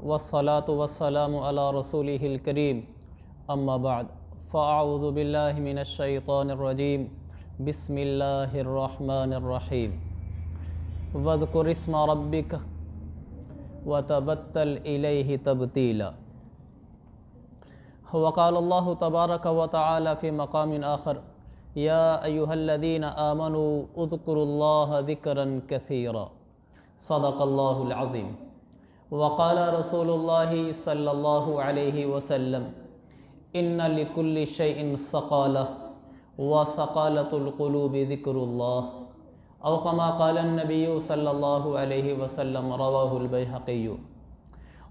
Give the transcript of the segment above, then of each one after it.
वस्सलातु वस्सलामु अला रसूलिहिल करीम अम्मा बाद फ़अऊज़ु बिल्लाहि मिनश शैतानिर रजीम बिस्मिल्लाहिर रहमानिर रहीम वज़्कुर इस्मा रब्बिक वतबत्तल इलैहि तब्तीला। वक़ाल अल्लाहु तबारक व तआला फ़ी मक़ामिन आख़र या अय्युहल्लज़ीना आमनू उज़्कुरुल्लाह ज़िक्रन कसीरा। सदक़ल्लाहुल अज़ीम। वक़ाल रसूलुल्लाहि सल्लल्लाहु अलैहि वसल्लम इन्ना लिकुल्लि शैइन सक़ालह व सक़ालतुल क़ुलूबि ज़िक्रुल्लाह औ कमा क़ाल नबिय्यु सल्लल्लाहु अलैहि वसल्लम रवाहुल बैहक़ी।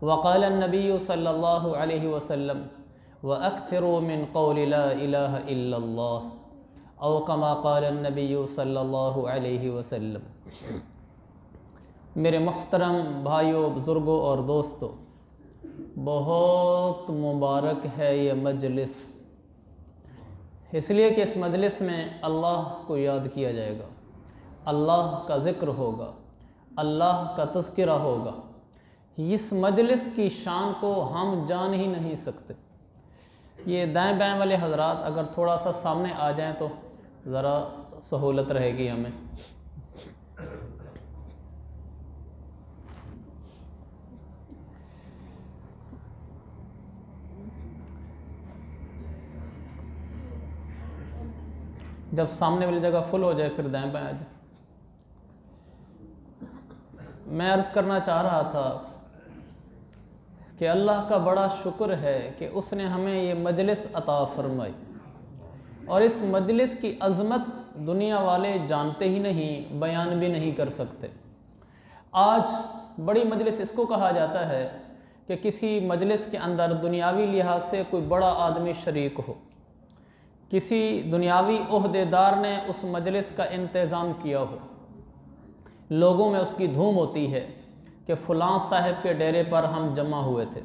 वक़ाल नबिय्यु सल्लल्लाहु अलैहि वसल्लम व अक्थिरू मिन क़ौलि ला इलाहा इल्लल्लाह औ कमा क़ाल नबिय्यु सल्लल्लाहु अलैहि वसल्लम। मेरे मोहतरम भाइयों, बुज़ुर्गों और दोस्तों, बहुत मुबारक है ये मजलिस, इसलिए कि इस मजलिस में अल्लाह को याद किया जाएगा, अल्लाह का ज़िक्र होगा, अल्लाह का तज़किरा होगा। इस मजलिस की शान को हम जान ही नहीं सकते। ये दाएं बाएं वाले हजरात अगर थोड़ा सा सामने आ जाएं तो ज़रा सहूलत रहेगी हमें। जब सामने वाली जगह फुल हो जाए फिर दाएं बाएं आ जाए। मैं अर्ज़ करना चाह रहा था कि अल्लाह का बड़ा शुक्र है कि उसने हमें ये मजलिस अता फरमाई, और इस मजलिस की अज़मत दुनिया वाले जानते ही नहीं, बयान भी नहीं कर सकते। आज बड़ी मजलिस इसको कहा जाता है कि किसी मजलिस के अंदर दुनियावी लिहाज से कोई बड़ा आदमी शरीक हो, किसी दुनियावी ओहदेदार ने उस मजलिस का इंतज़ाम किया हो, लोगों में उसकी धूम होती है कि फ़लाँ साहब के डेरे पर हम जमा हुए थे,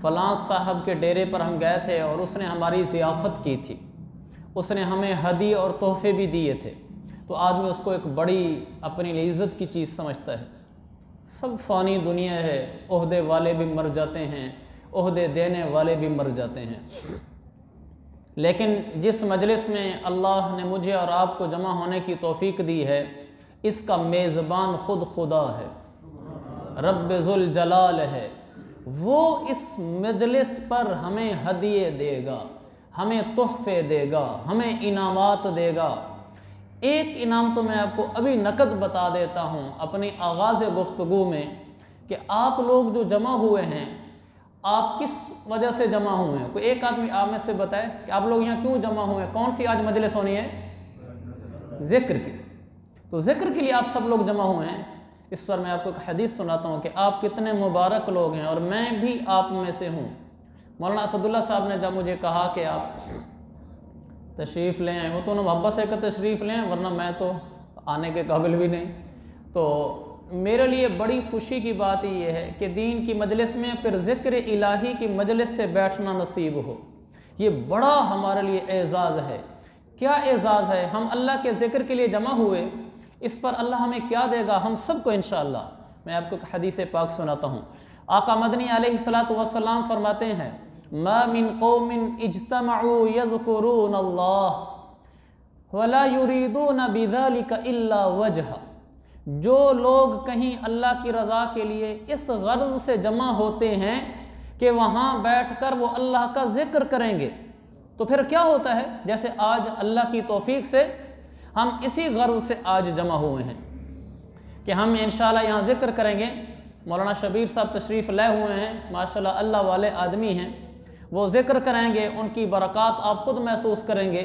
फ़लाँ साहब के डेरे पर हम गए थे और उसने हमारी ज़ियाफ़त की थी, उसने हमें हदी और तोहफ़े भी दिए थे। तो आदमी उसको एक बड़ी अपनी लिए इज़्ज़त की चीज़ समझता है। सब फ़ानी दुनिया है, ओहदे वाले भी मर जाते हैं, ओहदे देने वाले भी मर जाते हैं। लेकिन जिस मजलिस में अल्लाह ने मुझे और आपको जमा होने की तौफ़ीक दी है, इसका मेज़बान ख़ुद खुदा है, रब्बे ज़ुल जलाल है। वो इस मजलिस पर हमें हदिये देगा, हमें तोहफ़े देगा, हमें इनामात देगा। एक इनाम तो मैं आपको अभी नकद बता देता हूँ अपनी आगाज़ गुफ्तगू में कि आप लोग जो जमा हुए हैं, आप किस वजह से जमा हुए हैं। कोई एक आदमी आप में से बताए कि आप लोग यहाँ क्यों जमा हुए हैं, कौन सी आज मजलिस होनी है? ज़िक्र की। तो ज़िक्र के लिए आप सब लोग जमा हुए हैं। इस पर मैं आपको एक हदीस सुनाता हूँ कि आप कितने मुबारक लोग हैं, और मैं भी आप में से हूँ। मौलाना असदुल्ला साहब ने जब मुझे कहा कि आप तशरीफ़ लें आए, वो तो मोहब्बत से कहते तशरीफ़ लें, वरना मैं तो आने के काबिल भी नहीं। तो मेरे लिए बड़ी खुशी की बात यह है कि दीन की मजलिस में फिर ज़िक्र इलाही की मजलिस से बैठना नसीब हो। ये बड़ा हमारे लिए एज़ाज़ है। क्या एज़ाज़ है? हम अल्लाह के ज़िक्र के लिए जमा हुए, इस पर अल्लाह हमें क्या देगा हम सबको इंशाअल्लाह। मैं आपको एक हदीस पाक सुनाता हूँ। आका मदनी अलैहिस्सलातु वस्सलाम फरमाते हैं, मा मिन कौमिन इज्तमऊ यज़्कुरूनल्लाह वला युरीदून बिज़ालिका इल्ला वजह। जो लोग कहीं अल्लाह की रज़ा के लिए इस गर्ज़ से जमा होते हैं कि वहाँ बैठकर वो अल्लाह का ज़िक्र करेंगे, तो फिर क्या होता है? जैसे आज अल्लाह की तौफ़ीक से हम इसी गर्ज़ से आज जमा हुए हैं कि हम इंशाअल्लाह यहाँ ज़िक्र करेंगे। मौलाना शबीर साहब तशरीफ़ लाए हुए हैं, माशाअल्लाह अल्लाह वाले आदमी हैं, वो ज़िक्र करेंगे, उनकी बरक़ात आप ख़ुद महसूस करेंगे।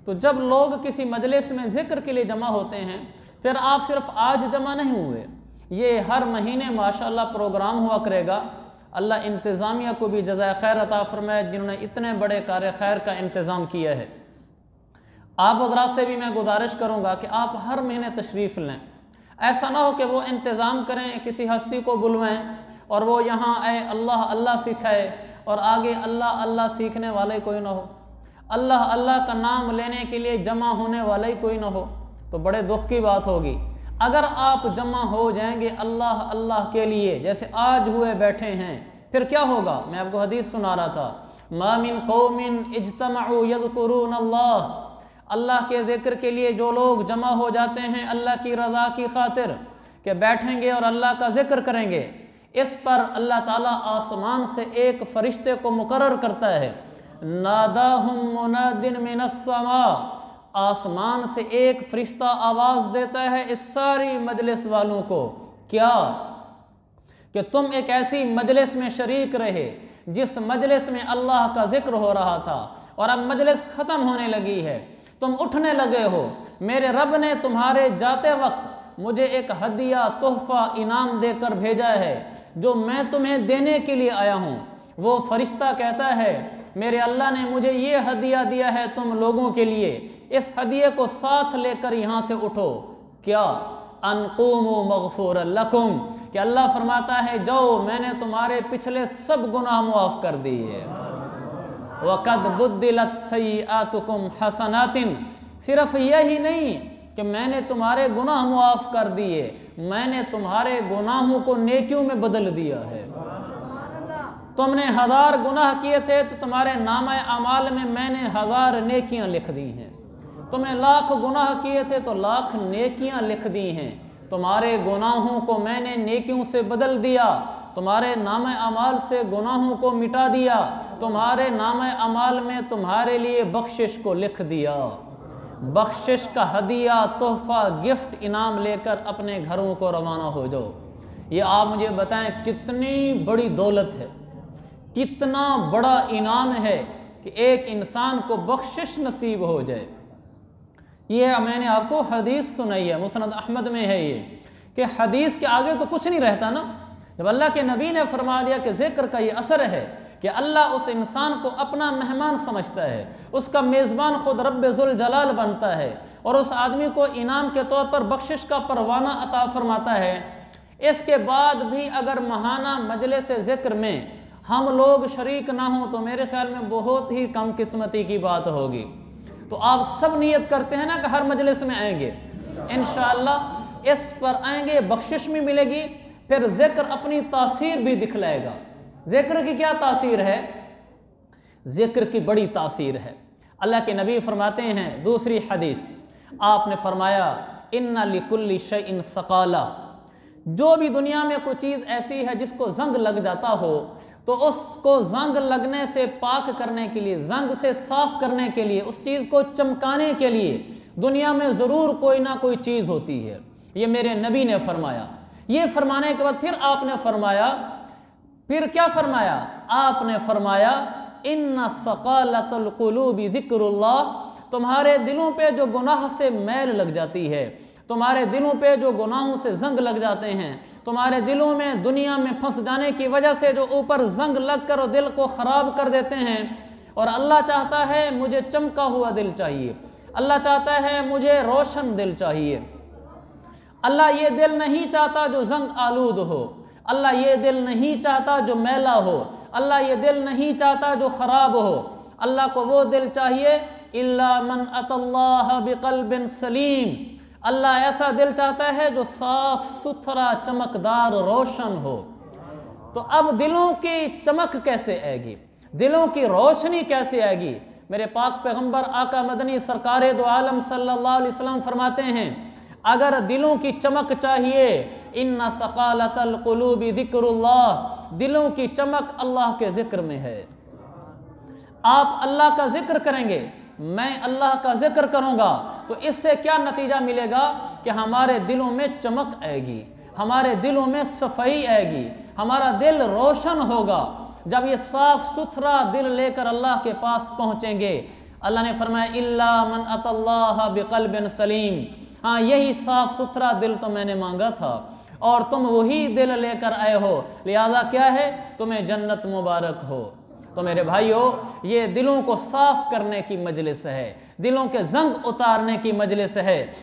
तो जब लोग किसी मजलिस में ज़िक्र के लिए जमा होते हैं, फिर आप सिर्फ आज जमा नहीं हुए, ये हर महीने माशाअल्लाह प्रोग्राम हुआ करेगा। अल्लाह इंतज़ामिया को भी जज़ाए खैर अता फरमाए जिन्होंने इतने बड़े कार्य खैर का इंतज़ाम किया है। आप हज़रात से भी मैं गुजारिश करूँगा कि आप हर महीने तशरीफ़ लें। ऐसा ना हो कि वो इंतज़ाम करें, किसी हस्ती को बुलवाएँ और वो यहाँ आए, अल्लाह अल्लाह सिखाए, और आगे अल्लाह अल्लाह सीखने वाले कोई ना हो, अल्लाह अल्लाह का नाम लेने के लिए जमा होने वाला ही कोई ना हो, तो बड़े दुख की बात होगी। अगर आप जमा हो जाएंगे अल्लाह अल्लाह के लिए, जैसे आज हुए बैठे हैं, फिर क्या होगा? मैं आपको हदीस सुना रहा था, मा मिन कौमिन इज्तमउ यज़कुरून अल्लाह के ज़िक्र के लिए जो लोग जमा हो जाते हैं अल्लाह की रज़ा की खातिर, कि बैठेंगे और अल्लाह का ज़िक्र करेंगे, इस पर अल्लाह ताला आसमान से एक फ़रिश्ते को मुकर्रर करता है, नादाहुम मुनादिन मिनस्समा, आसमान से एक फ़रिश्ता आवाज़ देता है इस सारी मजलिस वालों को, क्या कि तुम एक ऐसी मजलिस में शरीक रहे जिस मजलिस में अल्लाह का ज़िक्र हो रहा था और अब मजलिस ख़त्म होने लगी है, तुम उठने लगे हो, मेरे रब ने तुम्हारे जाते वक्त मुझे एक हदिया तोहफ़ा इनाम देकर भेजा है जो मैं तुम्हें देने के लिए आया हूँ। वो फरिश्ता कहता है मेरे अल्लाह ने मुझे ये हदिया दिया है तुम लोगों के लिए, इस हदिये को साथ लेकर यहाँ से उठो। क्या? अनकुमु मग़फ़ूर लकुम, कि अल्लाह फरमाता है जाओ मैंने तुम्हारे पिछले सब गुनाह मुआफ़ कर दिए। वक़द बुद्दिलत सय्यिआतुकुम हसनातिन, सिर्फ यही नहीं कि मैंने तुम्हारे गुनाह मुआफ़ कर दिए, मैंने तुम्हारे गुनाहों को नेकियों में बदल दिया है। तुमने 1000 गुनाह किए थे तो तुम्हारे नामे अमाल में मैंने 1000 नेकियां लिख दी हैं। तुमने 1,00,000 गुनाह किए थे तो 1,00,000 नेकियां लिख दी हैं। तुम्हारे गुनाहों को मैंने नेकियों से बदल दिया, तुम्हारे नामे अमाल से गुनाहों को मिटा दिया, तुम्हारे नामे अमाल में तुम्हारे लिए बख्शिश को लिख दिया। बख्शिश का हदिया तोहफ़ा गिफ्ट इनाम लेकर अपने घरों को रवाना हो जाओ। ये आप मुझे बताएं कितनी बड़ी दौलत है, कितना बड़ा इनाम है कि एक इंसान को बख्शिश नसीब हो जाए। ये मैंने आपको हदीस सुनाई है, मुस्नद अहमद में है ये, कि हदीस के आगे तो कुछ नहीं रहता ना। जब अल्लाह के नबी ने फरमा दिया कि ज़िक्र का ये असर है कि अल्लाह उस इंसान को अपना मेहमान समझता है, उसका मेज़बान खुद रब्बे ज़ुल जलाल बनता है और उस आदमी को इनाम के तौर पर बख्शिश का परवाना अता फरमाता है। इसके बाद भी अगर महाना मजलिस ज़िक्र में हम लोग शरीक ना हों तो मेरे ख्याल में बहुत ही कम किस्मती की बात होगी। तो आप सब नियत करते हैं ना कि हर मजलिस में आएंगे, इंशाअल्लाह इस पर आएंगे, बख्शिश भी मिलेगी, फिर ज़िक्र अपनी तासीर भी दिखलाएगा। ज़िक्र की क्या तासीर है? ज़िक्र की बड़ी तासीर है। अल्लाह के नबी फरमाते हैं दूसरी हदीस, आपने फरमाया इन्ना लिकुल्ली शैइन सकाला, जो भी दुनिया में कोई चीज़ ऐसी है जिसको जंग लग जाता हो तो उसको जंग लगने से पाक करने के लिए, जंग से साफ करने के लिए, उस चीज़ को चमकाने के लिए दुनिया में ज़रूर कोई ना कोई चीज़ होती है। ये मेरे नबी ने फरमाया। ये फरमाने के बाद फिर आपने फरमाया, फिर क्या फरमाया? आपने फरमाया इन्ना सकालतुल कुलूबि ज़िक्रुल्लाह, तुम्हारे दिलों पे जो गुनाह से मैल लग जाती है, तुम्हारे दिलों पे जो गुनाहों से जंग लग जाते हैं, तुम्हारे दिलों में दुनिया में फंस जाने की वजह से जो ऊपर जंग लग कर दिल को ख़राब कर देते हैं, और अल्लाह चाहता है मुझे चमका हुआ दिल चाहिए, अल्लाह चाहता है मुझे रोशन दिल चाहिए। अल्लाह ये दिल नहीं चाहता जो जंग आलूद हो, अल्लाह ये दिल नहीं चाहता जो मैला हो, अल्लाह ये दिल नहीं चाहता जो ख़राब हो। अल्लाह को वो दिल चाहिए इल्ला मन अतल्लाह बिक़ल्बिन सलीम, अल्लाह ऐसा दिल चाहता है जो साफ सुथरा, चमकदार, रोशन हो। तो अब दिलों की चमक कैसे आएगी, दिलों की रोशनी कैसे आएगी? मेरे पाक पैगंबर आका मदनी सरकार दो आलम सल्लल्लाहु अलैहि वसल्लम फरमाते हैं, अगर दिलों की चमक चाहिए, इन्ना सकालतल कुलूबि ज़िक्रुल्लाह, दिलों की चमक अल्लाह के ज़िक्र में है। आप अल्लाह का ज़िक्र करेंगे, मैं अल्लाह का ज़िक्र करूँगा, तो इससे क्या नतीजा मिलेगा कि हमारे दिलों में चमक आएगी, हमारे दिलों में सफाई आएगी, हमारा दिल रोशन होगा। जब ये साफ़ सुथरा दिल लेकर अल्लाह के पास पहुँचेंगे, अल्लाह ने फरमाया इल्ला मन अतल्लाह बिक़ल्बिन सलीम, हाँ यही साफ़ सुथरा दिल तो मैंने मांगा था और तुम वही दिल लेकर आए हो, लिहाजा क्या है, तुम्हें जन्नत मुबारक हो। तो मेरे भाइयों, ये दिलों को साफ करने की मजलिस है, दिलों के जंग उतारने की मजलिस है,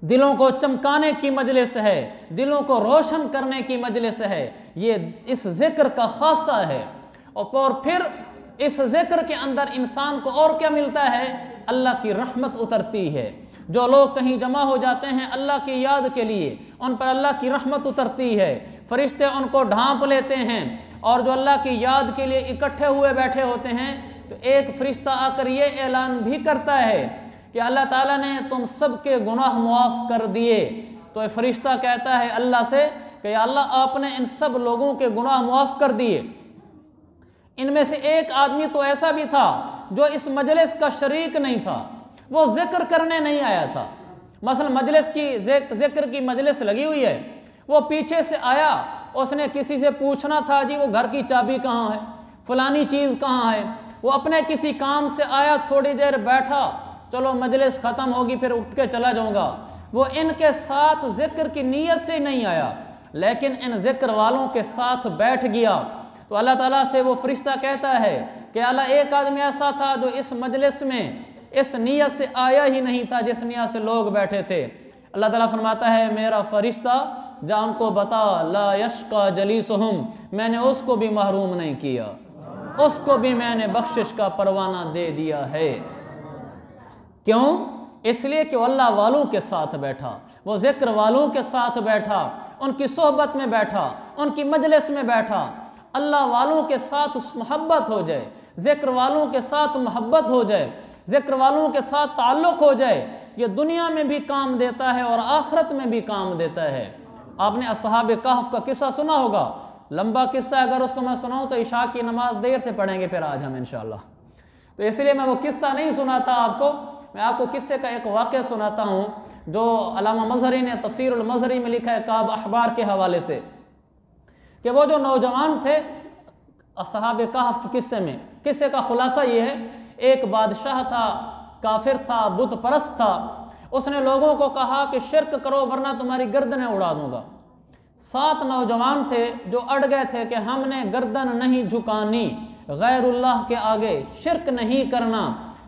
दिलों को चमकाने की मजलिस है, दिलों को रोशन करने की मजलिस है। ये इस ज़िक्र का खासा है। और फिर इस ज़िक्र के अंदर इंसान को और क्या मिलता है? अल्लाह की रहमत उतरती है। जो लोग कहीं जमा हो जाते हैं अल्लाह की याद के लिए, उन पर अल्लाह की रहमत उतरती है, फरिश्ते उनको ढांप लेते हैं, और जो अल्लाह की याद के लिए इकट्ठे हुए बैठे होते हैं, तो एक फरिश्ता आकर ये ऐलान भी करता है कि अल्लाह ताला ने तुम सबके गुनाह मुआफ़ कर दिए। तो ये फरिश्ता कहता है अल्लाह से कि अल्लाह आपने इन सब लोगों के गुनाह मुआफ़ कर दिए। इनमें से एक आदमी तो ऐसा भी था जो इस मजलिस का शरीक नहीं था, वो जिक्र करने नहीं आया था। मसलन मजलिस की जिक्र की मजलिस लगी हुई है, वो पीछे से आया, उसने किसी से पूछना था जी वो घर की चाबी कहाँ है, फलानी चीज़ कहाँ है, वो अपने किसी काम से आया, थोड़ी देर बैठा, चलो मजलिस ख़त्म होगी फिर उठ के चला जाऊँगा। वो इनके साथ जिक्र की नीयत से नहीं आया, लेकिन इन जिक्र वालों के साथ बैठ गया। तो अल्लाह ताला से वो फरिश्ता कहता है कि अल्लाह एक आदमी ऐसा था जो इस मजलिस में इस नीयत से आया ही नहीं था जिस नीयत से लोग बैठे थे। अल्लाह ताला फरमाता है मेरा फरिश्ता जा उनको बता ला यश्का जलीसुहुम, मैंने उसको भी महरूम नहीं किया, उसको भी मैंने बख्शिश का परवाना दे दिया है। क्यों? इसलिए कि अल्लाह वालों के साथ बैठा, वो जिक्र वालों के साथ बैठा, उनकी सोहबत में बैठा, उनकी मजलिस में बैठा। अल्लाह वालों के साथ मोहब्बत हो जाए, जिक्र वालों के साथ मोहब्बत हो जाए, जिक्र वालों के साथ ताल्लुक़ हो जाए, ये दुनिया में भी काम देता है और आखिरत में भी काम देता है। आपने असहाब कहफ का किस्सा सुना होगा, लंबा किस्सा, अगर उसको मैं सुनाऊँ तो इशा की नमाज देर से पढ़ेंगे फिर आज हम इंशाअल्लाह। तो इसलिए मैं वो किस्सा नहीं सुनाता आपको, मैं आपको किस्से का एक वाक़या सुनाता हूँ जो अल्लामा मज़हरी ने तफसीरुल मज़हरी में लिखा है काब अखबार के हवाले से, कि वो जो नौजवान थे असहाब कहफ के किस्से में, किस्से का खुलासा ये है, एक बादशाह था, काफिर था, बुत परस्त था, उसने लोगों को कहा कि शिरक करो वरना तुम्हारी गर्दनें उड़ा दूंगा। 7 नौजवान थे जो अड़ गए थे कि हमने गर्दन नहीं झुकानी, गैरुल्लाह के आगे शिरक नहीं करना,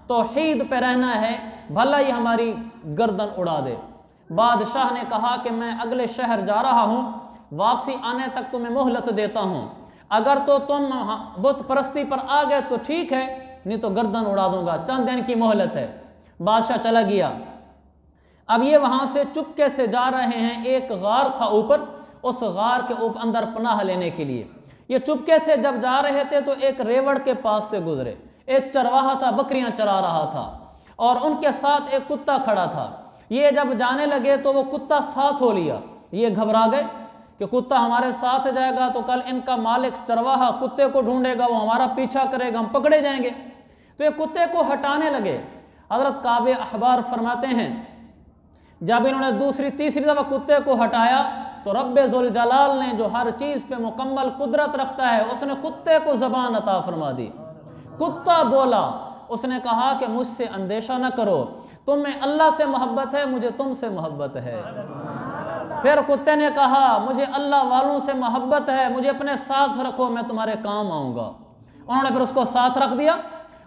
तौहीद पे रहना है, भला ही हमारी गर्दन उड़ा दे। बादशाह ने कहा कि मैं अगले शहर जा रहा हूँ, वापसी आने तक तुम्हें मोहलत देता हूँ, अगर तो तुम बुत परस्ती पर आ गए तो ठीक है, नहीं तो गर्दन उड़ा दूंगा, चंद दिन की मोहलत है। बादशाह चला गया। अब ये वहाँ से चुपके से जा रहे हैं, एक गार था ऊपर, उस गार के ऊपर अंदर पनाह लेने के लिए ये चुपके से जब जा रहे थे तो एक रेवड़ के पास से गुजरे, एक चरवाहा था, बकरियां चरा रहा था और उनके साथ एक कुत्ता खड़ा था। ये जब जाने लगे तो वो कुत्ता साथ हो लिया, ये घबरा गए कि कुत्ता हमारे साथ जाएगा तो कल इनका मालिक चरवाहा कुत्ते को ढूंढेगा, वो हमारा पीछा करेगा, हम पकड़े जाएंगे। तो ये कुत्ते को हटाने लगे। हज़रत काब अखबार फरमाते हैं जब इन्होंने दूसरी तीसरी दफ़ा कुत्ते को हटाया तो रब्बे ज़ुल जलाल ने जो हर चीज़ पे मुकम्मल कुदरत रखता है, उसने कुत्ते को ज़बान अता फरमा दी। कुत्ता बोला, उसने कहा कि मुझसे अंदेशा न करो, तुम्हें अल्लाह से मोहब्बत है, मुझे तुमसे मोहब्बत है। फिर कुत्ते ने कहा मुझे अल्लाह वालों से मोहब्बत है, मुझे अपने साथ रखो, मैं तुम्हारे काम आऊँगा। उन्होंने फिर उसको साथ रख दिया,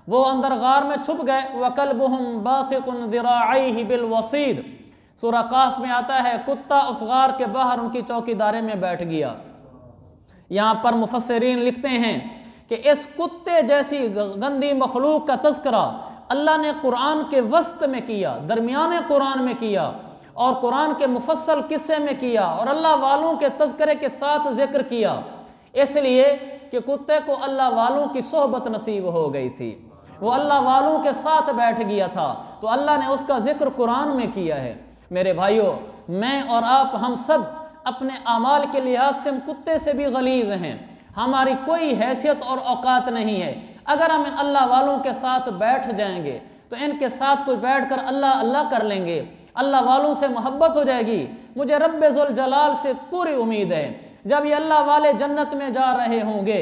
वो अंदर गार में छुप गए। वकल्बुहुम बासितुन ज़िराइहि बिलवसीद, सूरह काफ में आता है कुत्ता उस गार के बाहर उनकी चौकीदारी में बैठ गया। यहाँ पर मुफस्सिरीन लिखते हैं कि इस कुत्ते जैसी गंदी मखलूक का तज़किरा अल्लाह ने कुरान के वस्त में किया, दरमियान कुरान में किया और कुरान के मुफस्सल किस्से में किया और अल्लाह वालों के तज़किरे के साथ जिक्र किया, इसलिए कि कुत्ते को अल्लाह वालों की सोहबत नसीब हो गई थी, वो अल्लाह वालों के साथ बैठ गया था, तो अल्लाह ने उसका जिक्र कुरान में किया है। मेरे भाइयों, मैं और आप हम सब अपने अमाल के लिहाज से हम कुत्ते से भी गलीज़ हैं, हमारी कोई हैसियत और औकात नहीं है। अगर हम इन अल्लाह वालों के साथ बैठ जाएंगे तो इनके साथ कुछ बैठ कर अल्लाह अल्लाह कर लेंगे, अल्लाह वालों से मोहब्बत हो जाएगी। मुझे रब्बे ज़ुल जलाल से पूरी उम्मीद है जब ये अल्लाह वाले जन्नत में जा रहे होंगे,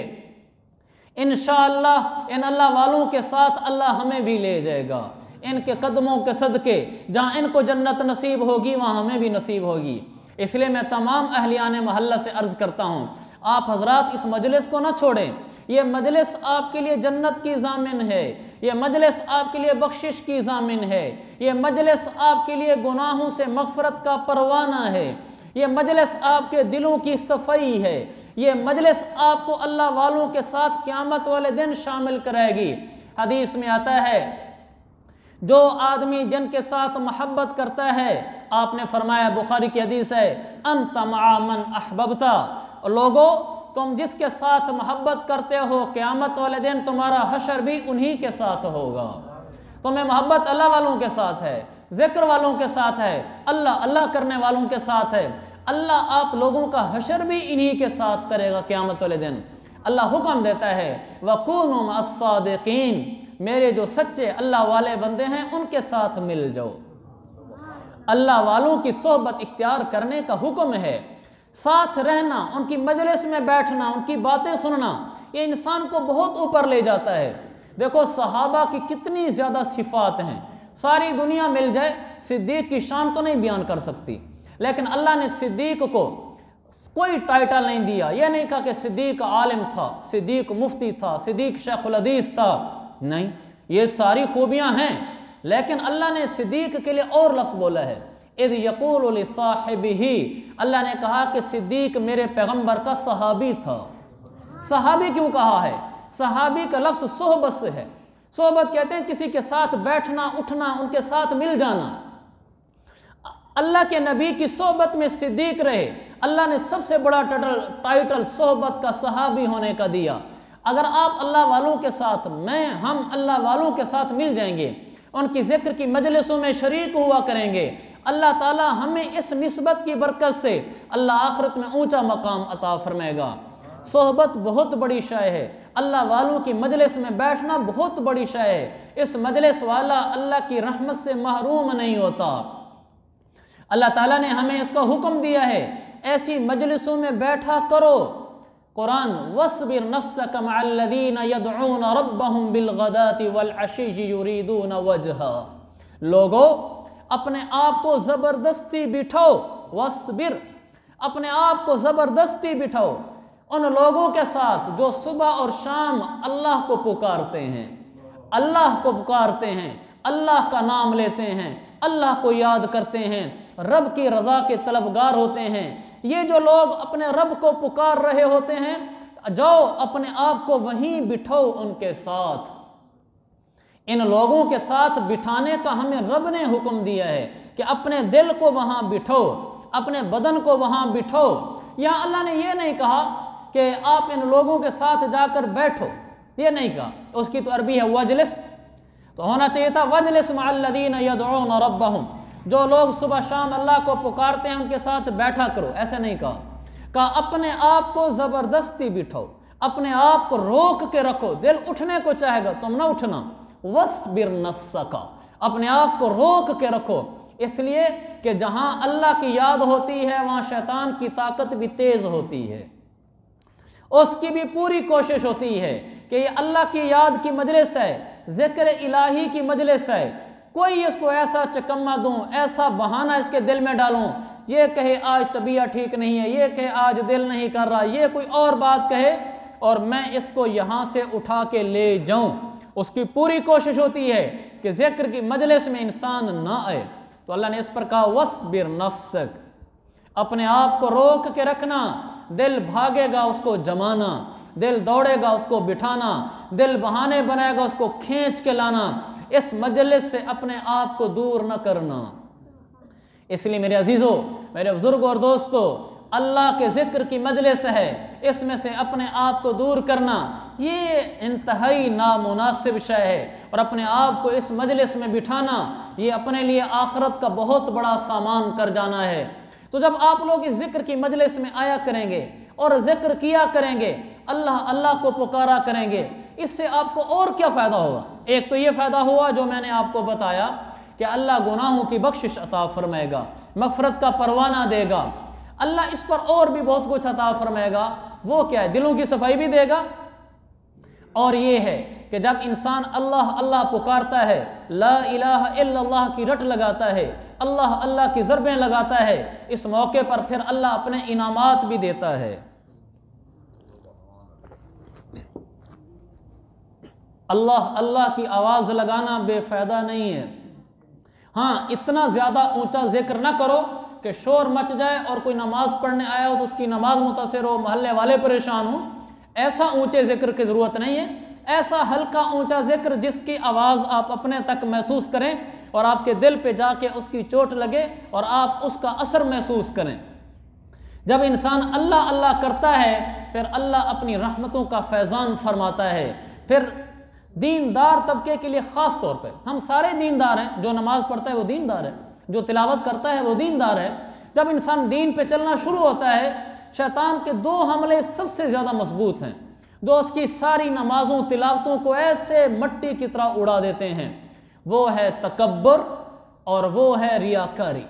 इंशाअल्लाह इन अल्लाह वालों के साथ अल्लाह हमें भी ले जाएगा। इनके कदमों के सदके जहाँ इनको जन्नत नसीब होगी वहाँ हमें भी नसीब होगी। इसलिए मैं तमाम अहलियान महल्ला से अर्ज़ करता हूँ, आप हजरात इस मजलिस को ना छोड़ें। ये मजलिस आपके लिए जन्नत की ज़ामिन है, ये मजलिस आपके लिए बख्शिश की ज़ामिन है, ये मजलिस आपके लिए गुनाहों से मग़फ़रत का परवाना है, ये मजलिस आपके दिलों की सफाई है, ये मजलिस आपको अल्लाह वालों के साथ क़यामत वाले दिन शामिल कराएगी। हदीस में आता है जो आदमी जिनके साथ मोहब्बत करता है, आपने फरमाया, बुखारी की हदीस है, अंत मा मन अहबब्ता, लोगो तुम जिसके साथ मोहब्बत करते हो क़यामत वाले दिन तुम्हारा हशर भी उन्हीं के साथ होगा। तुम्हें मोहब्बत अल्लाह वालों के साथ है, ज़िक्र वालों के साथ है, अल्लाह अल्लाह करने वालों के साथ है। अल्लाह आप लोगों का हशर भी इन्हीं के साथ करेगा क़यामत वाले दिन। अल्लाह हुक्म देता है वकूनु मअस-सादिकीन, मेरे जो सच्चे अल्लाह वाले बंदे हैं उनके साथ मिल जाओ। अल्लाह वालों की सोहबत इख्तियार करने का हुक्म है। साथ रहना, उनकी मजलिस में बैठना, उनकी बातें सुनना, ये इंसान को बहुत ऊपर ले जाता है। देखो सहाबा की कितनी ज़्यादा सिफ़ात हैं, सारी दुनिया मिल जाए सिद्दीक़ की शान तो नहीं बयान कर सकती, लेकिन अल्लाह ने सिद्दीक़ को कोई टाइटल नहीं दिया। यह नहीं कहा कि सिद्दीक़ आलिम था, सिद्दीक़ मुफ्ती था, सिद्दीक़ शेखुल हदीस था, नहीं, ये सारी खूबियाँ हैं, लेकिन अल्लाह ने सिद्दीक़ के लिए और लफ्ज़ बोला है, इज़ यक़ूलु लिसाहिबिही, अल्लाह ने कहा कि सिद्दीक़ मेरे पैगम्बर का सहाबी था। सहाबी क्यों कहा है? सहाबी का लफ्ज़ सोहबत से है। सोहबत कहते हैं किसी के साथ बैठना, उठना, उनके साथ मिल जाना। अल्लाह के नबी की सोहबत में सिद्दीक़ रहे, अल्लाह ने सबसे बड़ा टाइटल सोहबत का सहाबी होने का दिया। अगर आप अल्लाह वालों के साथ, हम अल्लाह वालों के साथ मिल जाएंगे, उनकी ज़िक्र की मजलिसों में शरीक हुआ करेंगे, अल्लाह ताला हमें इस निस्बत की बरकत से अल्लाह आखिरत में ऊंचा मकाम अता फरमाएगा। सोहबत बहुत बड़ी शय है, अल्लाह वालों की मजलिस में बैठना बहुत बड़ी शय है। इस मजलिस वाला अल्लाह की रहमत से महरूम नहीं होता। अल्लाह ताला ने हमें इसका हुक्म दिया है, ऐसी मजलिसों में बैठा करो। कुरान वस्बिर नफ्सक मअल्लज़ीना यदऊना रब्बहुम बिलगदाति वल अशिय्यि युरीदूना वजहा, लोगों अपने आप को ज़बरदस्ती बिठाओ, वस्बिर, अपने आप को ज़बरदस्ती बिठाओ उन लोगों के साथ जो सुबह और शाम अल्लाह को पुकारते हैं, अल्लाह को पुकारते हैं, अल्लाह का नाम लेते हैं, अल्लाह को याद करते हैं, रब की रज़ा के तलबगार होते हैं। ये जो लोग अपने रब को पुकार रहे होते हैं, जाओ अपने आप को वहीं बिठाओ उनके साथ। इन लोगों के साथ बिठाने का हमें रब ने हुक्म दिया है कि अपने दिल को वहाँ बिठाओ, अपने बदन को वहाँ बिठाओ। यहाँ अल्लाह ने यह नहीं कहा कि आप इन लोगों के साथ जाकर बैठो, ये नहीं कहा, उसकी तो अरबी है वजलिस, तो होना चाहिए था वजलिस मअल्लज़ीना यदऊना रब्बहुम, जो लोग सुबह शाम अल्लाह को पुकारते हैं उनके साथ बैठा करो, ऐसे नहीं कहा अपने आप को ज़बरदस्ती बिठाओ, अपने आप को रोक के रखो। दिल उठने को चाहेगा तुम ना उठना, वस्बिर नफ्सका, अपने आप को रोक के रखो, इसलिए कि जहाँ अल्लाह की याद होती है वहाँ शैतान की ताकत भी तेज़ होती है, उसकी भी पूरी कोशिश होती है कि ये अल्लाह की याद की मजलिस है, ज़िक्र इलाही की मजलिस है, कोई इसको ऐसा चकम्मा दूं, ऐसा बहाना इसके दिल में डालूं, ये कहे आज तबीयत ठीक नहीं है, ये कहे आज दिल नहीं कर रहा, ये कोई और बात कहे और मैं इसको यहाँ से उठा के ले जाऊं, उसकी पूरी कोशिश होती है कि ज़िक्र की मजलिस में इंसान ना आए। तो अल्लाह ने इस पर कहा वस्बिर नफ्सक, अपने आप को रोक के रखना। दिल भागेगा उसको जमाना, दिल दौड़ेगा उसको बिठाना, दिल बहाने बनाएगा उसको खींच के लाना, इस मजलिस से अपने आप को दूर न करना। इसलिए मेरे अजीज़ों, मेरे बुजुर्गों और दोस्तों, अल्लाह के ज़िक्र की मजलिस है, इसमें से अपने आप को दूर करना ये इंतहाई नामुनासिब शय है, और अपने आप को इस मजलिस में बिठाना ये अपने लिए आखिरत का बहुत बड़ा सामान कर जाना है। तो जब आप लोग इस ज़िक्र की मजलिस में आया करेंगे और ज़िक्र किया करेंगे, अल्लाह अल्लाह को पुकारा करेंगे, इससे आपको और क्या फ़ायदा होगा? एक तो ये फ़ायदा हुआ जो मैंने आपको बताया कि अल्लाह गुनाहों की बख्शिश अता फरमाएगा, मग़फ़िरत का परवाना देगा, अल्लाह इस पर और भी बहुत कुछ अता फरमाएगा। वो क्या है? दिलों की सफाई भी देगा। और ये है कि जब इंसान अल्लाह अल्लाह पुकारता है, ला इलाहा इल्लल्लाह की रट लगाता है, अल्लाह अल्लाह की ज़रबें लगाता है, इस मौके पर फिर अल्लाह अपने इनामात भी देता है। अल्लाह अल्लाह की आवाज़ लगाना बेफ़ायदा नहीं है। हाँ, इतना ज़्यादा ऊंचा जिक्र ना करो कि शोर मच जाए और कोई नमाज पढ़ने आया हो तो उसकी नमाज मुतासिर हो, मोहल्ले वाले परेशान हो, ऐसा ऊंचे जिक्र की ज़रूरत नहीं है। ऐसा हल्का ऊंचा जिक्र जिसकी आवाज़ आप अपने तक महसूस करें और आपके दिल पे जाके उसकी चोट लगे और आप उसका असर महसूस करें। जब इंसान अल्लाह अल्लाह करता है फिर अल्लाह अपनी रहमतों का फैज़ान फरमाता है। फिर दीनदार तबके के लिए ख़ास तौर पे, हम सारे दीनदार हैं, जो नमाज़ पढ़ता है वो दीनदार है, जो तिलावत करता है वो दीनदार है। जब इंसान दीन पे चलना शुरू होता है, शैतान के दो हमले सबसे ज़्यादा मजबूत हैं, जो उसकी सारी नमाज़ों तिलावतों को ऐसे मट्टी की तरह उड़ा देते हैं। वो है तकब्बुर और वो है रियाकारी,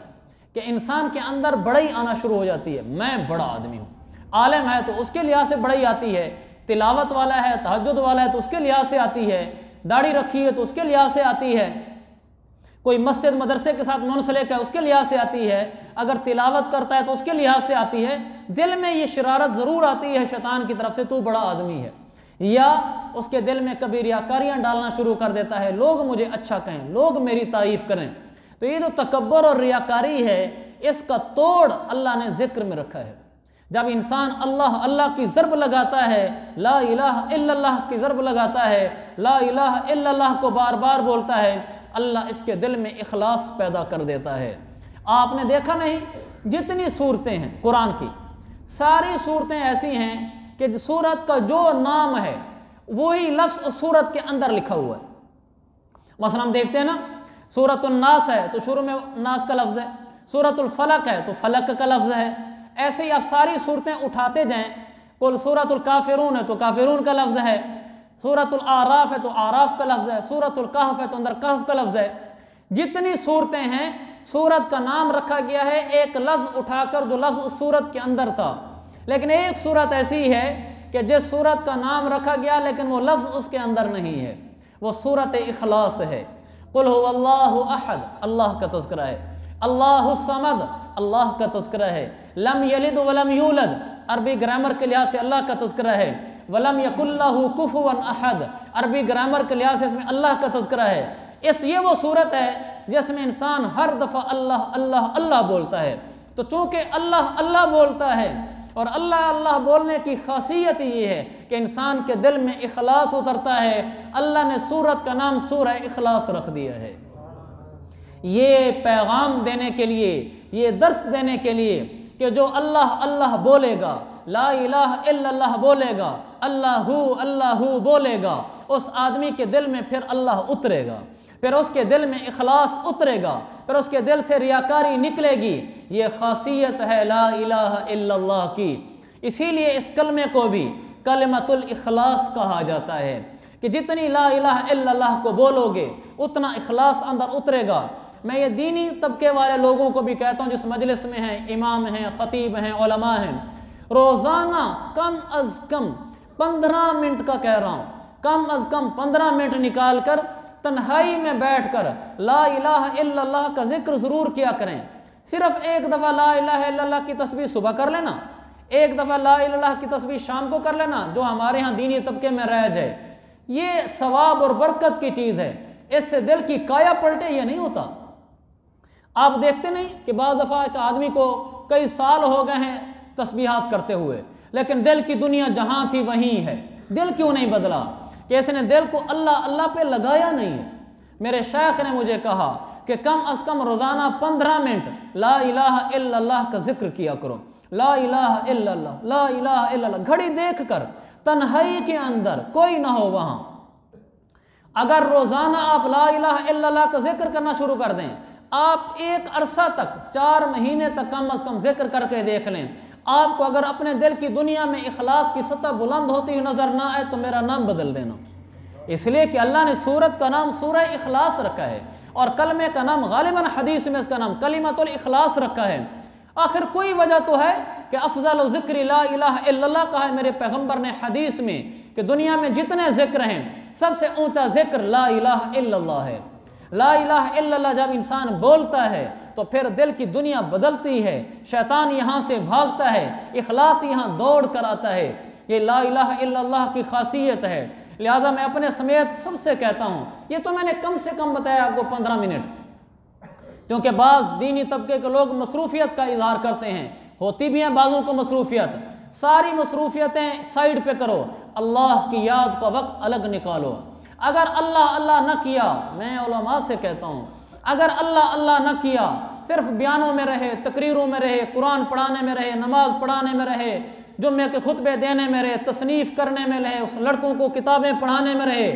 कि इंसान के अंदर बड़ाई आना शुरू हो जाती है। मैं बड़ा आदमी हूँ, आलिम है तो उसके लिहाज से बड़ाई आती है, तिलावत वाला है, तहज्जुद वाला है तो उसके लिहाज से आती है, दाढ़ी रखी है तो उसके लिहाज से आती है, कोई मस्जिद मदरसे के साथ मुंसलिक है उसके लिहाज से आती है, अगर तिलावत करता है तो उसके लिहाज से आती है। दिल में ये शरारत ज़रूर आती है शैतान की तरफ से, तू बड़ा आदमी है, या उसके दिल में कभी रियाकारियाँ डालना शुरू कर देता है, लोग मुझे अच्छा कहें, लोग मेरी तारीफ़ करें। तो ये जो तकब्बुर और रियाकारी है, इसका तोड़ अल्लाह ने जिक्र में रखा है। जब इंसान अल्लाह अल्लाह की ज़रब लगाता है, ला इलाहा इल्लल्लाह की ज़रब लगाता है, ला इलाहा इल्लल्लाह को बार बार बोलता है, अल्लाह इसके दिल में इखलास पैदा कर देता है। आपने देखा नहीं, जितनी सूरतें हैं कुरान की, सारी सूरतें ऐसी हैं कि सूरत का जो नाम है वही लफ्ज़ उस सूरत के अंदर लिखा हुआ है। मसलन हम देखते हैं ना, सूरतुल नास है तो शुरू में नास का लफ्ज़ है, सूरतुल फलक है तो फलक का लफ्ज़ है। ऐसे ही आप सारी सूरतें उठाते जाएं, कुल सूरतुल काफिरून है तो काफिरून का लफ्ज़ है, सूरतुल आराफ है तो आराफ का लफ्ज़ है, सूरतुल कहफ है तो अंदर कहफ का लफ्ज़ है। जितनी सूरतें हैं, सूरत का नाम रखा गया है एक लफ्ज़ उठाकर जो लफ्ज़ उस सूरत के अंदर था। लेकिन एक सूरत ऐसी है कि जिस सूरत का नाम रखा गया लेकिन वो लफ्ज़ उसके अंदर नहीं है, वो सूरत इखलास है। कुल हुवल्लाहु अहद, अल्लाह का तज़किरा है, अल्लाहु समद, अल्लाह का तज़किरा है, लम यलिद वलम यूलद, अरबी ग्रामर के लिहाज से अल्लाह का तज़किरा है, वलम यकुल्लहु कुफुवन अहद, अरबी ग्रामर के लिहाज से इसमें अल्लाह का तज़किरा है। ये वो सूरत है जिसमें इंसान हर दफ़ा अल्लाह अल्लाह अल्लाह बोलता है। तो चूँकि अल्लाह अल्लाह बोलता है और अल्लाह अल्लाह बोलने की खासियत ये है कि इंसान के दिल में इखलास उतरता है, अल्लाह ने सूरत का नाम सूरह इखलास रख दिया है। ये पैगाम देने के लिए, ये दर्स देने के लिए कि जो अल्लाह अल्लाह बोलेगा, ला इलाहा इल्लल्लाह बोलेगा, अल्लाहू बोलेगा, उस आदमी के दिल में फिर अल्लाह उतरेगा, फिर उसके दिल में इखलास उतरेगा, फिर उसके दिल से रियाकारी निकलेगी। ये खासियत है ला इलाहा इल्लल्लाह की। इसीलिए इस कलमे को भी कलिमतुल इखलास कहा जाता है कि जितनी ला इलाहा इल्लल्लाह को बोलोगे उतना इखलास अंदर उतरेगा। मैं ये दीनी तबके वाले लोगों को भी कहता हूँ, जिस मजलिस में हैं, इमाम हैं, ख़तीब हैं, उलमा हैं, रोज़ाना कम अज़ कम 15 मिनट का कह रहा हूँ, कम अज़ कम 15 मिनट निकाल कर तन्हाई में बैठ कर ला इलाहा इल्लल्लाह का जिक्र ज़रूर किया करें। सिर्फ एक दफ़ा ला इलाहा इल्लल्लाह की तस्बीह सुबह कर लेना, एक दफ़ा ला इलाहा की तस्बीह शाम को कर लेना, जो हमारे यहाँ दीनी तबके में राइज है। ये सवाब और बरकत की चीज़ है, इससे दिल की काया पलटे, ये नहीं होता। आप देखते नहीं कि बाद दफ़ा एक आदमी को कई साल हो गए हैं तस्बीहात करते हुए, लेकिन दिल की दुनिया जहाँ थी वहीं है। दिल क्यों नहीं बदला? कि इसने दिल को अल्लाह अल्लाह पे लगाया नहीं है। मेरे शेख ने मुझे कहा कि कम अज़ कम रोज़ाना 15 मिनट ला इलाहा इल्लल्लाह का जिक्र किया करो, ला इलाहा इल्लल्लाह, ला इलाहा इल्लल्लाह, घड़ी देख कर, तन्हाई के अंदर, कोई ना हो वहाँ। अगर रोज़ाना आप ला इलाहा इल्लल्लाह का जिक्र करना शुरू कर दें, आप एक अरसा तक, 4 महीने तक कम अज़ कम जिक्र करके देख लें, आपको अगर अपने दिल की दुनिया में इखलास की सतह बुलंद होती हुई नज़र ना आए तो मेरा नाम बदल देना। इसलिए कि अल्लाह ने सूरत का नाम सूरह इखलास रखा है और कलमे का नाम गालिबन हदीस में इसका नाम कलिमतुल इखलास रखा है। आखिर कोई वजह तो है कि अफजल ज़िक्र ला इलाहा इल्लल्लाह कहा है मेरे पैगम्बर ने हदीस में कि दुनिया में जितने ज़िक्र हैं सबसे ऊँचा ज़िक्र ला इलाहा इल्लल्लाह है। ला इलाहा इल्लल्लाह जब इंसान बोलता है तो फिर दिल की दुनिया बदलती है, शैतान यहाँ से भागता है, इखलास यहाँ दौड़ कर आता है। ये ला इलाहा इल्लल्लाह की खासियत है। लिहाजा मैं अपने समेत सबसे कहता हूँ, ये तो मैंने कम से कम बताया आपको 15 मिनट, क्योंकि बाज़ दीनी तबके के लोग मसरूफियत का इजहार करते हैं, होती भी हैं बाज़ों को मसरूफियत। सारी मसरूफियतें साइड पे करो, अल्लाह की याद का वक्त अलग निकालो। अगर अल्लाह अल्लाह न किया, मैं उलमा से कहता हूँ, अगर अल्लाह अल्लाह न किया, सिर्फ बयानों में रहे, तकरीरों में रहे, कुरान पढ़ाने में रहे, नमाज पढ़ाने में रहे, जुम्मे के खुतबे देने में रहे, तसनीफ़ करने में रहे, उस लड़कों को किताबें पढ़ाने में रहे,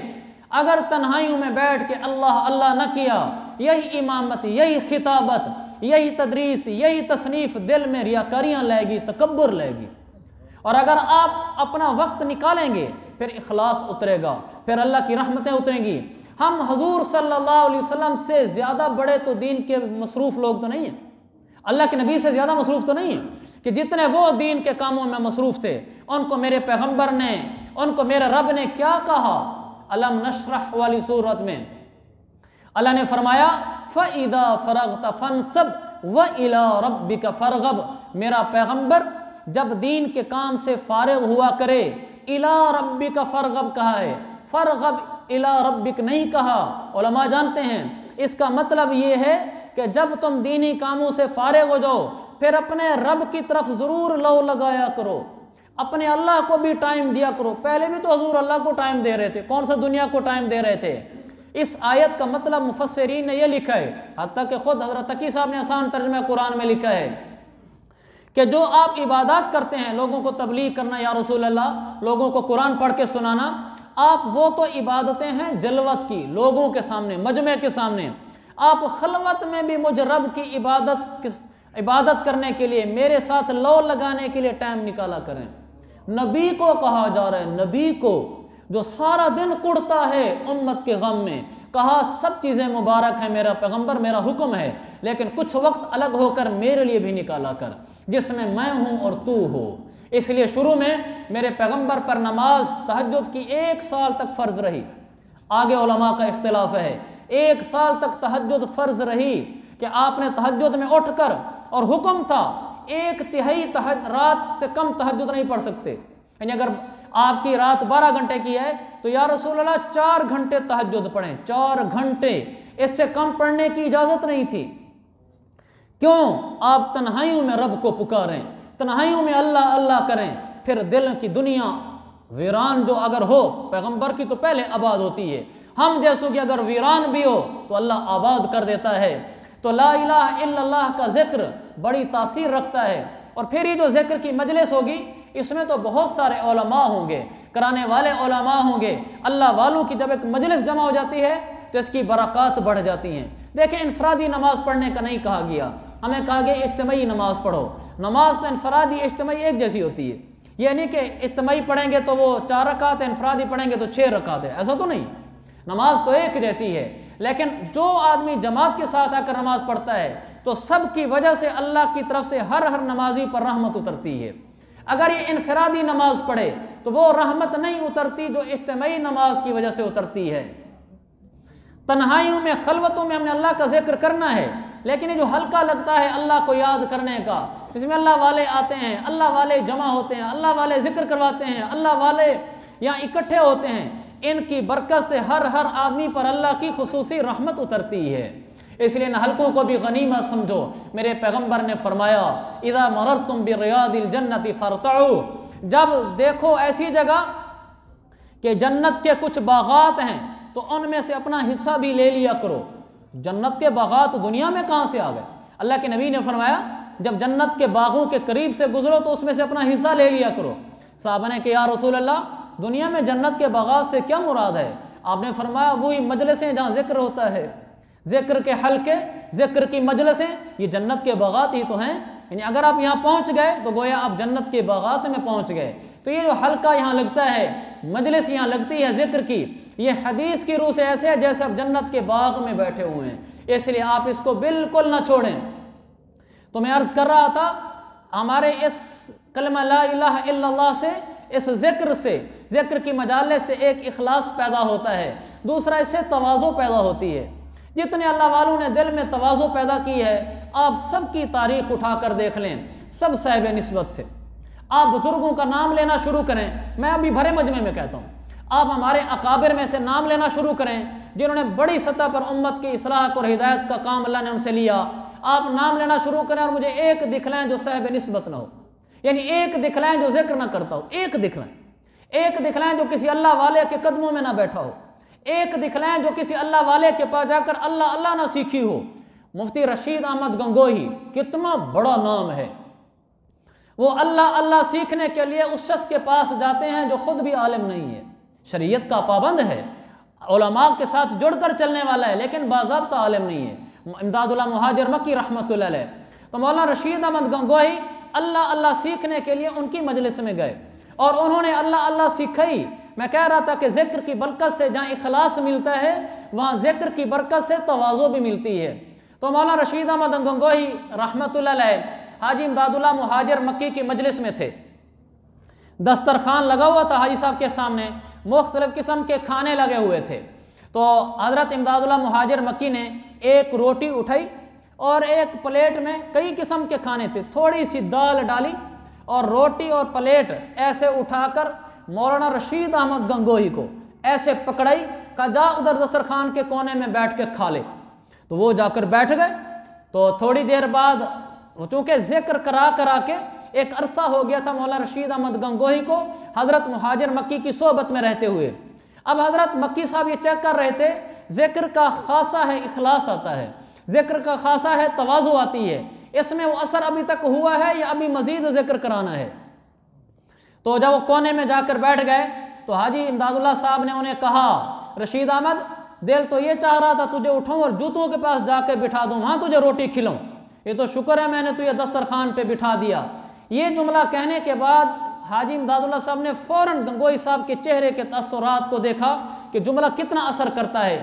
अगर तन्हाइयों में बैठ के अल्लाह अल्लाह न किया, यही इमामत, यही खिताबत, यही तदरीस, यही तसनीफ़ दिल में रियाकारियाँ लाएगी, तकब्बुर लाएगी। और अगर आप अपना वक्त निकालेंगे फिर इखलास उतरेगा, फिर अल्लाह की रहमतें उतरेंगी। हम हजूर सल्लल्लाहु अलैहि वसल्लम से ज़्यादा बड़े तो दीन के मसरूफ़ लोग तो नहीं हैं, अल्लाह के नबी से ज़्यादा मसरूफ़ तो नहीं है कि जितने वो दीन के कामों में मसरूफ़ थे, उनको मेरे पैगम्बर ने, उनको मेरे रब ने क्या कहा? अलम नशरह वाली सूरत में अल्लाह ने फरमाया फ़इदा फ़रग़्त फ़नसब व इला रब्बिका फ़रग़ब। मेरा पैगम्बर जब दीन के काम से फारिग हुआ करे, इला रब्बिका फ़रग़ब कहा है, फ़रग़ब इला रब्बिक नहीं कहा। उलमा जानते हैं इसका मतलब ये है कि जब तुम दीनी कामों से फारिग हो जाओ फिर अपने रब की तरफ ज़रूर लौ लगाया करो, अपने अल्लाह को भी टाइम दिया करो। पहले भी तो हजूर अल्लाह को टाइम दे रहे थे, कौन सा दुनिया को टाइम दे रहे थे? इस आयत का मतलब मुफस्सिरीन ने यह लिखा है, हत्ता कि खुद हज़रत तकी साहब ने आसान तर्जुमा कुरान में लिखा है कि जो आप इबादत करते हैं, लोगों को तबलीग करना या रसूल अल्लाह, लोगों को कुरान पढ़ के सुनाना, आप वो तो इबादतें हैं जलवत की, लोगों के सामने, मजमे के सामने। आप खलवत में भी मुझ रब की इबादत करने के लिए, मेरे साथ लौ लगाने के लिए टाइम निकाला करें। नबी को कहा जा रहा है, नबी को जो सारा दिन कुड़ता है उम्मत के गम में, कहा सब चीज़ें मुबारक हैं मेरा पैगंबर, मेरा हुक्म है, लेकिन कुछ वक्त अलग होकर मेरे लिए भी निकाला कर जिसमें मैं हूँ और तू हो। इसलिए शुरू में मेरे पैगंबर पर नमाज तहज्जुद की 1 साल तक फ़र्ज रही। आगे उलमा का इख्तिलाफ है, 1 साल तक तहज्जुद फ़र्ज रही कि आपने तहज्जुद में उठकर, और हुक्म था 1/3 रात से कम तहज्जुद नहीं पढ़ सकते। यानी अगर आपकी रात 12 घंटे की है तो या रसूल अल्लाह 4 घंटे तहज्जुद पढ़ें, 4 घंटे, इससे कम पढ़ने की इजाज़त नहीं थी। क्यों? आप तन्हाइयों में रब को पुकारें, तन्हाइयों में अल्लाह अल्लाह करें, फिर दिल की दुनिया वीरान जो अगर हो, पैगंबर की तो पहले आबाद होती है, हम जैसों की अगर वीरान भी हो तो अल्लाह आबाद कर देता है। तो ला इलाहा इल्लल्लाह का जिक्र बड़ी तासीर रखता है। और फिर ये जो जिक्र की मजलिस होगी, इसमें तो बहुत सारे उलमा होंगे, कराने वाले उलमा होंगे, अल्लाह वालों की जब एक मजलिस जमा हो जाती है तो इसकी बरक़ात बढ़ जाती हैं। देखें, इनफरादी नमाज पढ़ने का नहीं कहा गया, हमें कहा गया इज्तिमाई नमाज पढ़ो। नमाज तो इनफरादी इज्तिमाई एक जैसी होती है, ये नहीं कि इज्तिमाई पढ़ेंगे तो वो 4 रकात है, इनफरादी पढ़ेंगे तो 6 रकात है, ऐसा तो नहीं। नमाज तो एक जैसी है, लेकिन जो आदमी जमात के साथ आकर नमाज पढ़ता है तो सब की वजह से अल्लाह की तरफ से हर नमाजी पर रहमत उतरती है। अगर ये इनफरादी नमाज पढ़े तो वो रहमत नहीं उतरती जो इज्तिमाई नमाज की वजह से उतरती है। तन्हाइयों में, खलवतों में हमने अल्लाह का जिक्र करना है, लेकिन ये जो हल्का लगता है अल्लाह को याद करने का, इसमें अल्लाह वाले आते हैं, अल्लाह वाले जमा होते हैं, अल्लाह वाले जिक्र करवाते हैं, अल्लाह वाले यहाँ इकट्ठे होते हैं, इनकी बरकत से हर आदमी पर अल्लाह की खुसूसी रहमत उतरती है। इसलिए इन हल्कों को भी गनीमत समझो। मेरे पैगंबर ने फरमाया इज़ा मररतुम बिरियादिल जन्नति फरतऊ, जब देखो ऐसी जगह कि जन्नत के कुछ बागात हैं तो उनमें से अपना हिस्सा भी ले लिया करो। जन्नत के बागात दुनिया में कहाँ से आ गए? अल्लाह के नबी ने फरमाया जब जन्नत के बागों के करीब से गुजरो तो उसमें से अपना हिस्सा ले लिया करो। साहबा ने कहा या रसूल अल्लाह, दुनिया में जन्नत के बागात से क्या मुराद है? आपने फरमाया वही मजलिसें जहाँ जिक्र होता है, जिक्र के हल्के, जिक्र की मजलिसें, ये जन्नत के बागात ही तो हैं। यानी अगर आप यहाँ पहुँच गए तो गोया आप जन्नत के बागात में पहुँच गए। तो ये जो हल्का यहाँ लगता है, मजलिस यहाँ लगती है जिक्र की, ये हदीस की रूह से ऐसे है जैसे आप जन्नत के बाग में बैठे हुए हैं, इसलिए आप इसको बिल्कुल ना छोड़ें। तो मैं अर्ज़ कर रहा था, हमारे इस कलमा ला इलाहा इल्लल्लाह से, इस जिक्र से, जिक्र की मजालिस से एक इखलास पैदा होता है, दूसरा इससे तवाज़ो पैदा होती है। जितने अल्लाह वालों ने दिल में तवाज़ो पैदा की है, आप सब की तारीख़ उठा कर देख लें, सब साहिब निस्बत थे। आप बुज़ुर्गों का नाम लेना शुरू करें, मैं अभी भरे मजमे में कहता हूँ, आप हमारे अकाबिर में से नाम लेना शुरू करें जिन्होंने बड़ी सतह पर उम्मत की इस्लाह और हिदायत का काम अल्लाह ने उनसे लिया। आप नाम लेना शुरू करें और मुझे एक दिखलाएं जो साहिब निस्बत ना हो, यानी एक दिखलाएं जो जिक्र ना करता हो, एक दिखलाएं जो किसी अल्लाह वाले के कदमों में ना बैठा हो, एक दिखलाएं जो किसी अल्लाह वाले के पास जाकर अल्लाह अल्लाह ना सीखी हो। मुफ्ती रशीद अहमद गंगोही, कितना बड़ा नाम है, वो अल्लाह अल्लाह सीखने के लिए उस शख्स के पास जाते हैं जो खुद भी आलिम नहीं है, शरीयत का पाबंद है, उलमा के साथ जुड़कर चलने वाला है, लेकिन बाज़ाब्ता आलिम नहीं है। इमदादुल्लाह मुहाजिर मक्की रहमतुल्लाह अलैह, तो मौलाना रशीद अहमद गंगोही अल्लाह अल्लाह सीखने के लिए उनकी मजलिस में गए और उन्होंने अल्लाह अल्लाह सीखाई। मैं कह रहा था कि ज़िक्र की बरकत से जहाँ इखलास मिलता है वहाँ ज़िक्र की बरकत से तवाज़ो भी मिलती है। तो मौलाना रशीद अहमद गंगोही रहमतुल्लाह अलैह हाजी इमदादुल्लाह मुहाजिर मक्की की मजलिस में थे। दस्तरखान लगा हुआ था हाजी साहब के सामने, मुख्तलिफ किस्म के खाने लगे हुए थे। तो हज़रत इमदादुल्लाह मुहाजिर मक्की ने एक रोटी उठाई और एक प्लेट में कई किस्म के खाने थे, थोड़ी सी दाल डाली और रोटी और प्लेट ऐसे उठाकर मौलाना रशीद अहमद गंगोही को ऐसे पकड़ाई, कहा जा उधर दस्तरखान के कोने में बैठ के खा ले। तो वो जाकर बैठ गए। तो थोड़ी देर बाद चूँकि जिक्र करा करा के एक अरसा हो गया था मौलाना रशीद अहमद गंगोही को हज़रत मुहाजिर मक्की की सोहबत में रहते हुए। अब हज़रत मक्की साहब ये चेक कर रहे थे, जिक्र का खासा है इखलास आता है, जिक्र का खासा है तवाज़ु आती है, इसमें वो असर अभी तक हुआ है या अभी मज़ीद जिक्र कराना है। तो जब वो कोने में जाकर बैठ गए तो हाजी इमदादुल्लाह साहब ने उन्हें कहा, रशीद अहमद दिल तो ये चाह रहा था तुझे उठाऊं और जूतों के पास जाकर बिठा दूं, वहाँ तुझे रोटी खिलाऊं, ये तो शुक्र है मैंने तुझे दस्तरखान पे बिठा दिया। ये जुमला कहने के बाद हाजी इमदादुल्लाह साहब ने फ़ौरन गंगोही साहब के चेहरे के तअस्सुरात को देखा कि जुमला कितना असर करता है,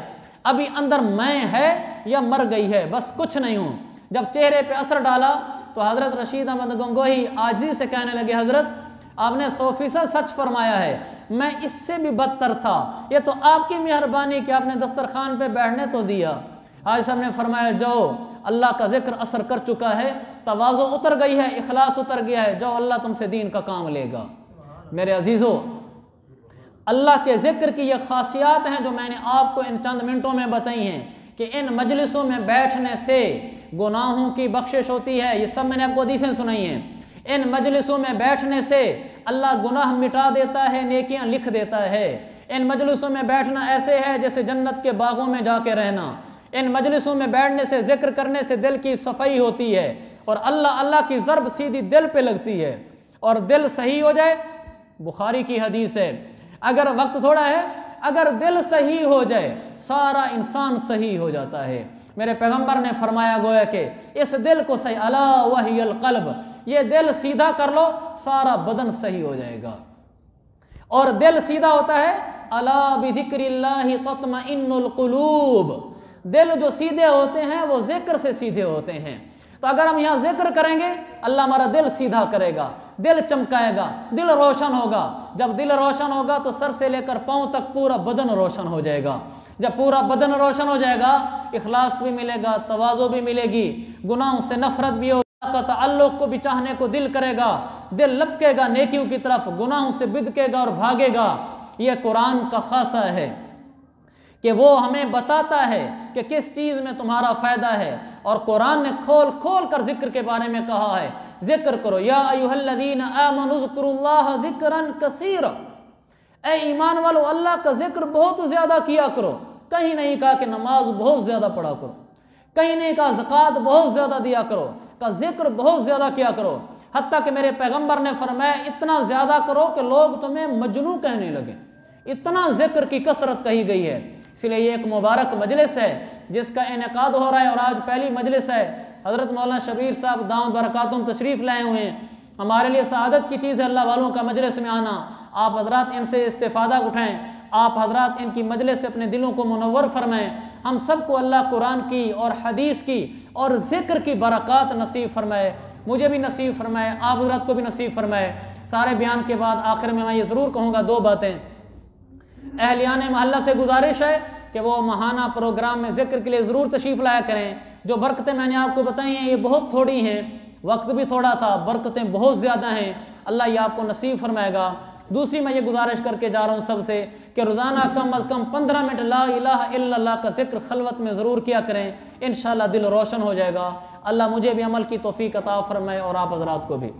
अभी अंदर मैं है या मर गई है, बस कुछ नहीं हूँ। जब चेहरे पे असर डाला तो हज़रत रशीद अहमद गंगोही आजिज़ी से कहने लगे, हज़रत आपने 100% सच फरमाया है, मैं इससे भी बदतर था, ये तो आपकी मेहरबानी कि आपने दस्तरखान पे बैठने तो दिया। हाजी साहब ने फरमाया, जाओ अल्लाह का जिक्र असर कर चुका है, तवाज़ो उतर गई है, इखलास उतर गया है, जाओ अल्लाह तुमसे दीन का काम लेगा। मेरे अजीज़ों, अल्लाह के ज़िक्र की ये खासियात हैं जो मैंने आपको इन चंद मिनटों में बताई हैं कि इन मजलिसों में बैठने से गुनाहों की बख्शिश होती है। ये सब मैंने आपको हदीसें सुनाई हैं। इन मजलिसों में बैठने से अल्लाह गुनाह मिटा देता है, नेकियां लिख देता है। इन मजलिसों में बैठना ऐसे है जैसे जन्नत के बागों में जाके रहना। इन मजलिसों में बैठने से, जिक्र करने से दिल की सफाई होती है और अल्लाह अल्लाह की ज़रब सीधी दिल पे लगती है और दिल सही हो जाए। बुखारी की हदीस है, अगर वक्त थोड़ा है, अगर दिल सही हो जाए सारा इंसान सही हो जाता है। मेरे पैगंबर ने फरमाया गोया कि इस दिल को सही, अला वहियल क़ल्ब, ये दिल सीधा कर लो सारा बदन सही हो जाएगा। और दिल सीधा होता है, अला बिज़िक्रिल्लाहि तत्मइन्नुल क़ुलूब, दिल जो सीधे होते हैं वो जिक्र से सीधे होते हैं। तो अगर हम यहाँ जिक्र करेंगे अल्लाह हमारा दिल सीधा करेगा, दिल चमकाएगा, दिल रोशन होगा। जब दिल रोशन होगा तो सर से लेकर पाँव तक पूरा बदन रोशन हो जाएगा। जब पूरा बदन रोशन हो जाएगा, इखलास भी मिलेगा, तवाज़ो भी मिलेगी, गुनाहों से नफरत भी होगा, का ताल्लुक़ को भी चाहने को दिल करेगा, दिल लपकेगा नेकियों की तरफ, गुनाहों से बिदकेगा और भागेगा। यह कुरान का खासा है कि वो हमें बताता है कि किस चीज़ में तुम्हारा फ़ायदा है। और कुरान ने खोल खोल कर जिक्र के बारे में कहा है, जिक्र करो, या अय्युहल्लज़ीना आमनू ज़्कुरुल्लाह ज़िक्रन कसीरा, ए ईमान वालो अल्लाह का जिक्र बहुत ज़्यादा किया करो। कहीं नहीं कहा कि नमाज बहुत ज़्यादा पढ़ा करो, कहीं नहीं कहा ज़कात बहुत ज़्यादा दिया करो, का जिक्र बहुत ज़्यादा किया करो। हत्ता कि मेरे पैगंबर ने फरमाया इतना ज़्यादा करो कि लोग तुम्हें मजनू कहने लगे, इतना जिक्र की कसरत कही गई है। इसलिए ये एक मुबारक मजलिस है जिसका इनेकाद हो रहा है और आज पहली मजलिस है। हज़रत मौलाना शबीर साहब दाऊद बरकातुम तशरीफ़ लाए हुए हैं। हमारे लिए सआदत की चीज़ है अल्लाह वालों का मजलिस में आना। आप हजरात इनसे इस्तेफ़ादा उठाएँ, आप हजरात इनकी मजलिस से अपने दिलों को मुनव्वर फरमाएँ। हम सबको अल्लाह कुरान की और हदीस की और ज़िक्र की बरक़ात नसीब फरमाए, मुझे भी नसीब फरमाए, आप हजरात को भी नसीब फरमाए। सारे बयान के बाद आखिर में मैं ये ज़रूर कहूँगा दो बातें। अहलियान महल्ला से गुजारिश है कि वो महाना प्रोग्राम में ज़िक्र के लिए ज़रूर तशरीफ़ लाया करें। जो बरकतें मैंने आपको बताई हैं ये बहुत थोड़ी हैं, वक्त भी थोड़ा था, बरकतें बहुत ज़्यादा हैं, अल्लाह ये आपको नसीब फरमाएगा। दूसरी मैं ये गुजारिश करके जा रहा हूँ सबसे कि रोज़ाना कम अज़ कम 15 मिनट ला इलाहा इल्लल्लाह का ज़िक्र खलवत में ज़रूर किया करें, इंशाअल्लाह दिल रोशन हो जाएगा। अल्लाह मुझे भी अमल की तौफ़ीक़ अता फरमाए और आप हज़रात को भी।